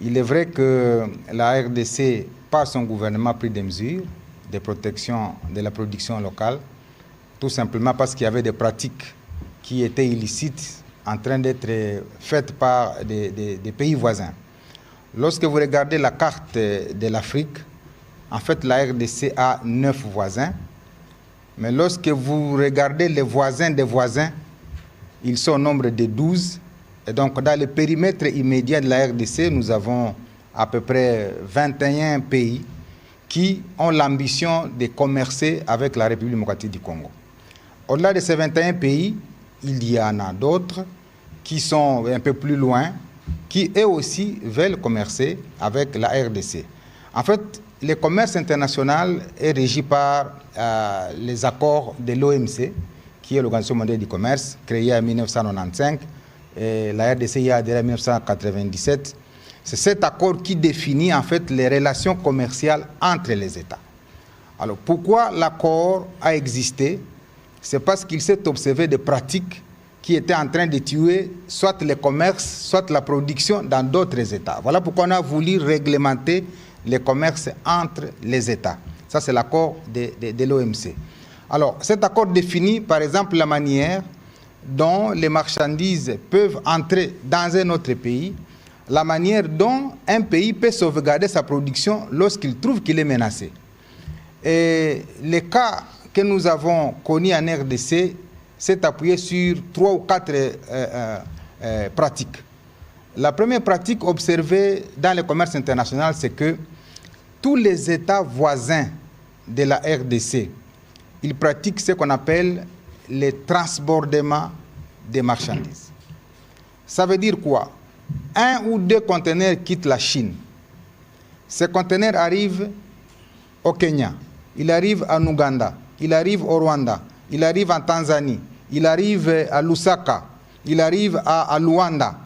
Il est vrai que la RDC, par son gouvernement, a pris des mesures de protection de la production locale, tout simplement parce qu'il y avait des pratiques qui étaient illicites en train d'être faites par des pays voisins. Lorsque vous regardez la carte de l'Afrique, en fait, la RDC a 9 voisins. Mais lorsque vous regardez les voisins des voisins, ils sont au nombre de 12. Et donc, dans le périmètre immédiat de la RDC, nous avons à peu près 21 pays qui ont l'ambition de commercer avec la République démocratique du Congo. Au-delà de ces 21 pays, il y en a d'autres qui sont un peu plus loin, qui eux aussi veulent commercer avec la RDC. En fait, le commerce international est régi par les accords de l'OMC, qui est l'Organisation mondiale du commerce, créée en 1995, et la RDC y a adhéré en 1997. C'est cet accord qui définit en fait les relations commerciales entre les États. Alors pourquoi l'accord a existé? C'est parce qu'il s'est observé des pratiques qui étaient en train de tuer soit le commerce, soit la production dans d'autres États. Voilà pourquoi on a voulu réglementer le commerce entre les États. Ça, c'est l'accord de l'OMC. Alors, cet accord définit, par exemple, la manière dont les marchandises peuvent entrer dans un autre pays, la manière dont un pays peut sauvegarder sa production lorsqu'il trouve qu'il est menacé. Et les cas que nous avons connus en RDC s'est appuyé sur 3 ou 4 pratiques. La première pratique observée dans le commerce international, c'est que tous les États voisins de la RDC, ils pratiquent ce qu'on appelle le transbordement des marchandises. Ça veut dire quoi? 1 ou 2 conteneurs quittent la Chine. Ces conteneurs arrivent au Kenya, ils arrivent en Ouganda, ils arrivent au Rwanda, ils arrivent en Tanzanie, ils arrivent à Lusaka, ils arrivent à Luanda.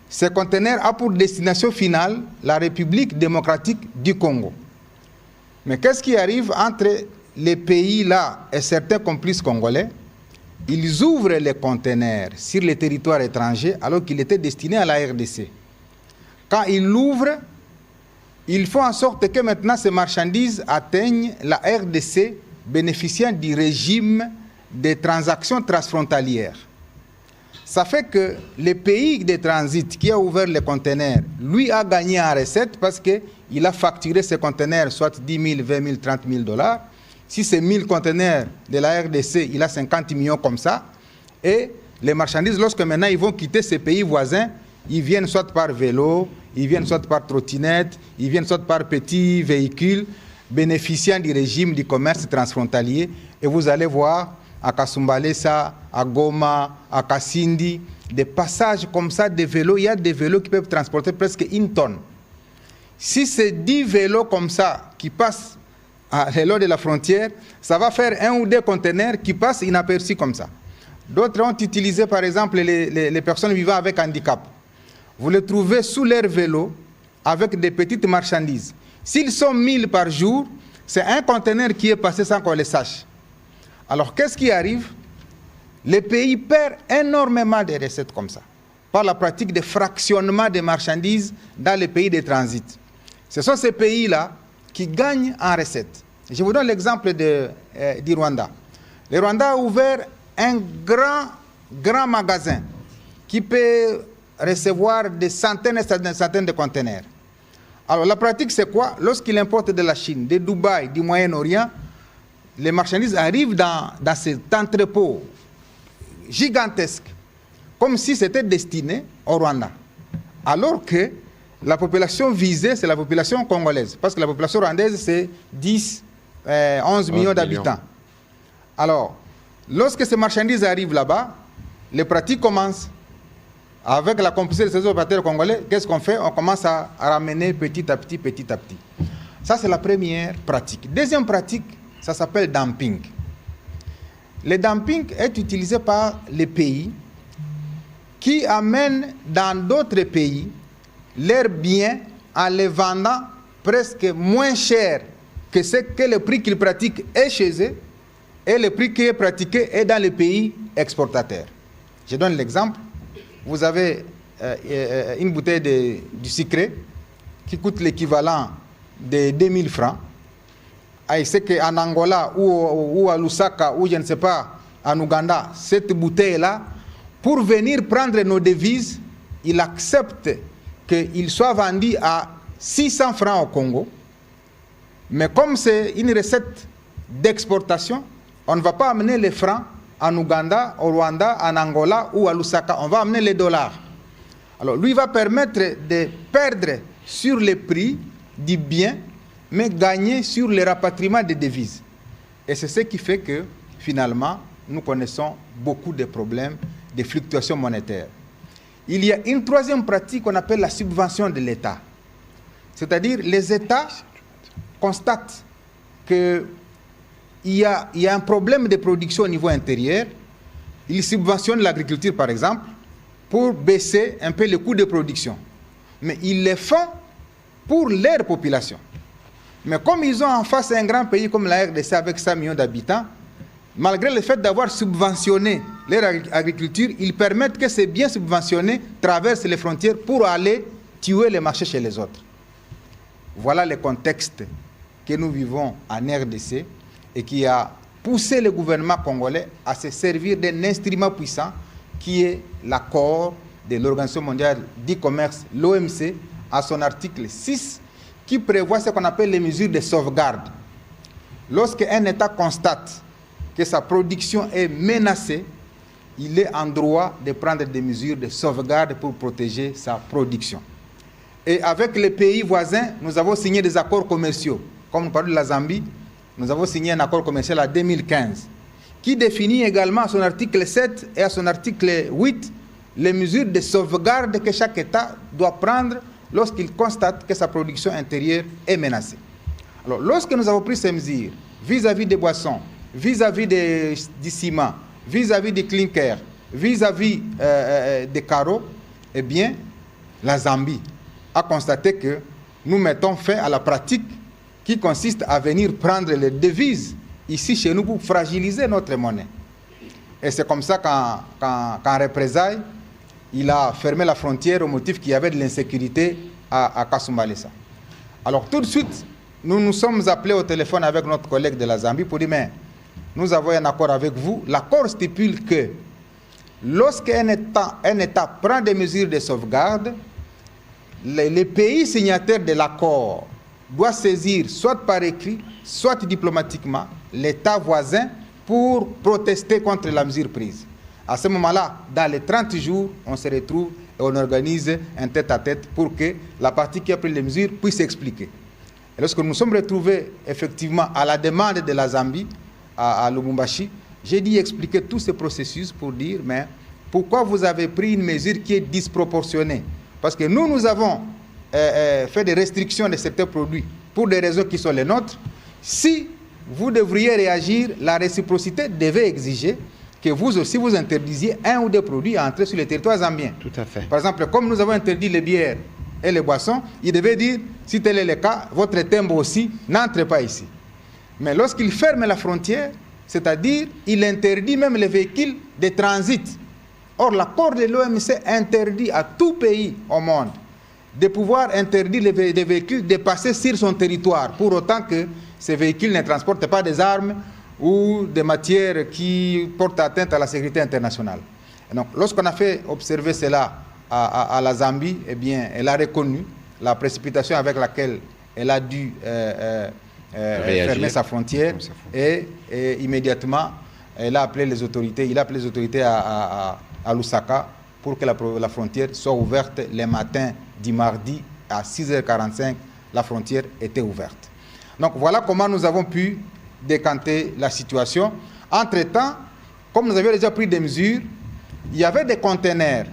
Ces conteneurs ont pour destination finale la République démocratique du Congo. Mais qu'est-ce qui arrive entre les pays-là et certains complices congolais? Ils ouvrent les conteneurs sur les territoires étrangers alors qu'ils étaient destinés à la RDC. Quand ils l'ouvrent, ils font en sorte que maintenant ces marchandises atteignent la RDC bénéficiant du régime des transactions transfrontalières. Ça fait que le pays de transit qui a ouvert les conteneurs, lui a gagné en recette parce qu'il a facturé ses conteneurs soit 10 000, 20 000, 30 000 dollars. Si c'est 1000 conteneurs de la RDC, il a 50 millions comme ça. Et les marchandises, lorsque maintenant ils vont quitter ces pays voisins, ils viennent soit par vélo, ils viennent soit par trottinette, ils viennent soit par petits véhicules bénéficiant du régime du commerce transfrontalier. Et vous allez voir à Kasumbalesa, à Goma, à Kasindi, des passages comme ça de vélos. Il y a des vélos qui peuvent transporter presque 1 tonne. Si c'est 10 vélos comme ça qui passent à l'eau de la frontière, ça va faire 1 ou 2 conteneurs qui passent inaperçus comme ça. D'autres ont utilisé par exemple les personnes vivant avec handicap. Vous les trouvez sous leur vélo avec des petites marchandises. S'ils sont 1000 par jour, c'est un conteneur qui est passé sans qu'on le sache. Alors qu'est-ce qui arrive? Les pays perdent énormément de recettes comme ça, par la pratique de fractionnement des marchandises dans les pays de transit. Ce sont ces pays-là qui gagnent en recettes. Je vous donne l'exemple du Rwanda. Le Rwanda a ouvert un grand magasin qui peut recevoir des centaines et des centaines de conteneurs. Alors la pratique c'est quoi? Lorsqu'il importe de la Chine, de Dubaï, du Moyen-Orient, les marchandises arrivent dans cet entrepôt gigantesque, comme si c'était destiné au Rwanda. Alors que la population visée, c'est la population congolaise, parce que la population rwandaise, c'est 11 millions d'habitants. Alors, lorsque ces marchandises arrivent là-bas, les pratiques commencent. Avec la complicité de ces opérateurs congolais, qu'est-ce qu'on fait? On commence à ramener petit à petit, petit à petit. Ça, c'est la première pratique. Deuxième pratique, ça s'appelle dumping. Le dumping est utilisé par les pays qui amènent dans d'autres pays leurs biens en les vendant presque moins cher que le prix qu'ils pratiquent est chez eux et le prix qui est pratiqué est dans les pays exportateurs. Je donne l'exemple. Vous avez une bouteille du sucré qui coûte l'équivalent de 2000 francs. Et c'est qu'en Angola ou à Lusaka ou je ne sais pas, en Ouganda, cette bouteille-là, pour venir prendre nos devises, il accepte qu'il soit vendu à 600 francs au Congo. Mais comme c'est une recette d'exportation, on ne va pas amener les francs en Ouganda, au Rwanda, en Angola ou à Lusaka. On va amener les dollars. Alors, lui va permettre de perdre sur les prix du bien, mais gagner sur le rapatriement des devises. Et c'est ce qui fait que, finalement, nous connaissons beaucoup de problèmes de fluctuations monétaires. Il y a une troisième pratique qu'on appelle la subvention de l'État. C'est-à-dire, les États constatent qu'il y a un problème de production au niveau intérieur. Ils subventionnent l'agriculture, par exemple, pour baisser un peu le coût de production. Mais ils le font pour leur population. Mais comme ils ont en face un grand pays comme la RDC avec 100 millions d'habitants, malgré le fait d'avoir subventionné leur agriculture, ils permettent que ces biens subventionnés traversent les frontières pour aller tuer les marchés chez les autres. Voilà le contexte que nous vivons en RDC et qui a poussé le gouvernement congolais à se servir d'un instrument puissant qui est l'accord de l'Organisation mondiale du commerce, l'OMC, à son article 6, qui prévoit ce qu'on appelle les mesures de sauvegarde. Lorsqu'un État constate que sa production est menacée, il est en droit de prendre des mesures de sauvegarde pour protéger sa production. Et avec les pays voisins, nous avons signé des accords commerciaux. Comme nous parlons de la Zambie, nous avons signé un accord commercial en 2015 qui définit également à son article 7 et à son article 8 les mesures de sauvegarde que chaque État doit prendre lorsqu'il constate que sa production intérieure est menacée. Alors, lorsque nous avons pris ces mesures vis-à-vis des boissons, vis-à-vis du ciment, vis-à-vis des clinkers, vis-à-vis des carreaux, eh bien, la Zambie a constaté que nous mettons fin à la pratique qui consiste à venir prendre les devises ici chez nous pour fragiliser notre monnaie. Et c'est comme ça qu'en représailles, il a fermé la frontière au motif qu'il y avait de l'insécurité à Kasumbalesa. Alors tout de suite, nous nous sommes appelés au téléphone avec notre collègue de la Zambie pour dire, mais nous avons un accord avec vous. L'accord stipule que lorsqu'un État prend des mesures de sauvegarde, les pays signataires de l'accord doivent saisir, soit par écrit, soit diplomatiquement, l'État voisin pour protester contre la mesure prise. À ce moment-là, dans les 30 jours, on se retrouve et on organise un tête-à-tête pour que la partie qui a pris les mesures puisse s'expliquer. Et lorsque nous nous sommes retrouvés effectivement à la demande de la Zambie, à Lubumbashi, j'ai dit expliquer tout ce processus pour dire, mais pourquoi vous avez pris une mesure qui est disproportionnée? Parce que nous avons fait des restrictions de certains produits pour des raisons qui sont les nôtres. Si vous devriez réagir, la réciprocité devait exiger que vous aussi vous interdisiez un ou deux produits à entrer sur le territoire zambien. Tout à fait. Par exemple, comme nous avons interdit les bières et les boissons, il devait dire, si tel est le cas, votre timbre aussi n'entre pas ici. Mais lorsqu'il ferme la frontière, c'est-à-dire il interdit même les véhicules de transit. Or, l'accord de l'OMC interdit à tout pays au monde de pouvoir interdire les véhicules de passer sur son territoire, pour autant que ces véhicules ne transportent pas des armes ou des matières qui portent atteinte à la sécurité internationale. Et donc, lorsqu'on a fait observer cela à la Zambie, eh bien, elle a reconnu la précipitation avec laquelle elle a dû fermer sa frontière et immédiatement, elle a appelé les autorités, il a appelé les autorités à Lusaka pour que la frontière soit ouverte les matins du mardi à 6h45, la frontière était ouverte. Donc voilà comment nous avons pu décanter la situation. Entre-temps, comme nous avions déjà pris des mesures, il y avait des conteneurs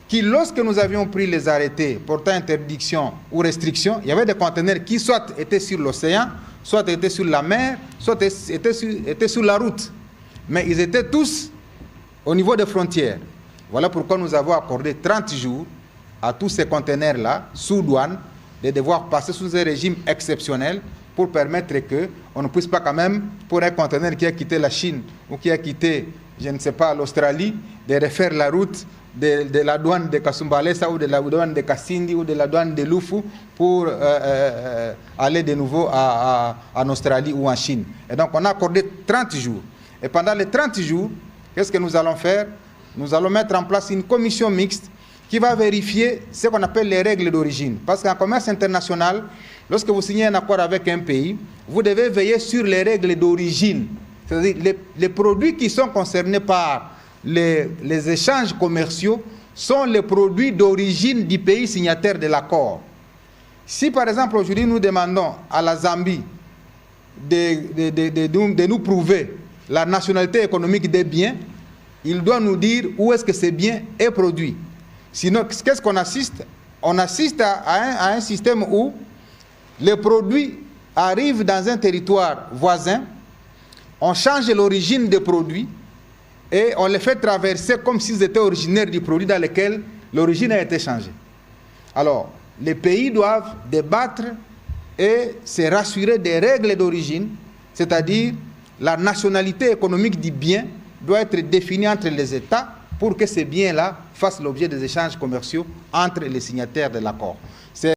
qui, lorsque nous avions pris les arrêtés portant interdiction ou restriction, il y avait des conteneurs qui soit étaient sur l'océan, soit étaient sur la mer, soit étaient sur la route. Mais ils étaient tous au niveau des frontières. Voilà pourquoi nous avons accordé 30 jours à tous ces conteneurs-là, sous douane, de devoir passer sous un régime exceptionnel pour permettre qu'on ne puisse pas quand même, pour un conteneur qui a quitté la Chine ou qui a quitté je ne sais pas, l'Australie, de refaire la route de la douane de Kasumbalesa ou de la douane de Kasindi ou de la douane de Lufu pour aller de nouveau en Australie ou en Chine. Et donc on a accordé 30 jours. Et pendant les 30 jours, qu'est-ce que nous allons faire? Nous allons mettre en place une commission mixte qui va vérifier ce qu'on appelle les règles d'origine. Parce qu'en commerce international, lorsque vous signez un accord avec un pays, vous devez veiller sur les règles d'origine. C'est-à-dire les produits qui sont concernés par les échanges commerciaux sont les produits d'origine du pays signataire de l'accord. Si par exemple aujourd'hui nous demandons à la Zambie de nous prouver la nationalité économique des biens, il doit nous dire où est-ce que ces biens est produit. Sinon, qu'est-ce qu'on assiste? On assiste à un système où les produits arrivent dans un territoire voisin, on change l'origine des produits et on les fait traverser comme s'ils étaient originaires du produit dans lequel l'origine a été changée. Alors, les pays doivent débattre et se rassurer des règles d'origine, c'est-à-dire la nationalité économique du bien doit être définie entre les États pour que ces biens-là fassent l'objet des échanges commerciaux entre les signataires de l'accord.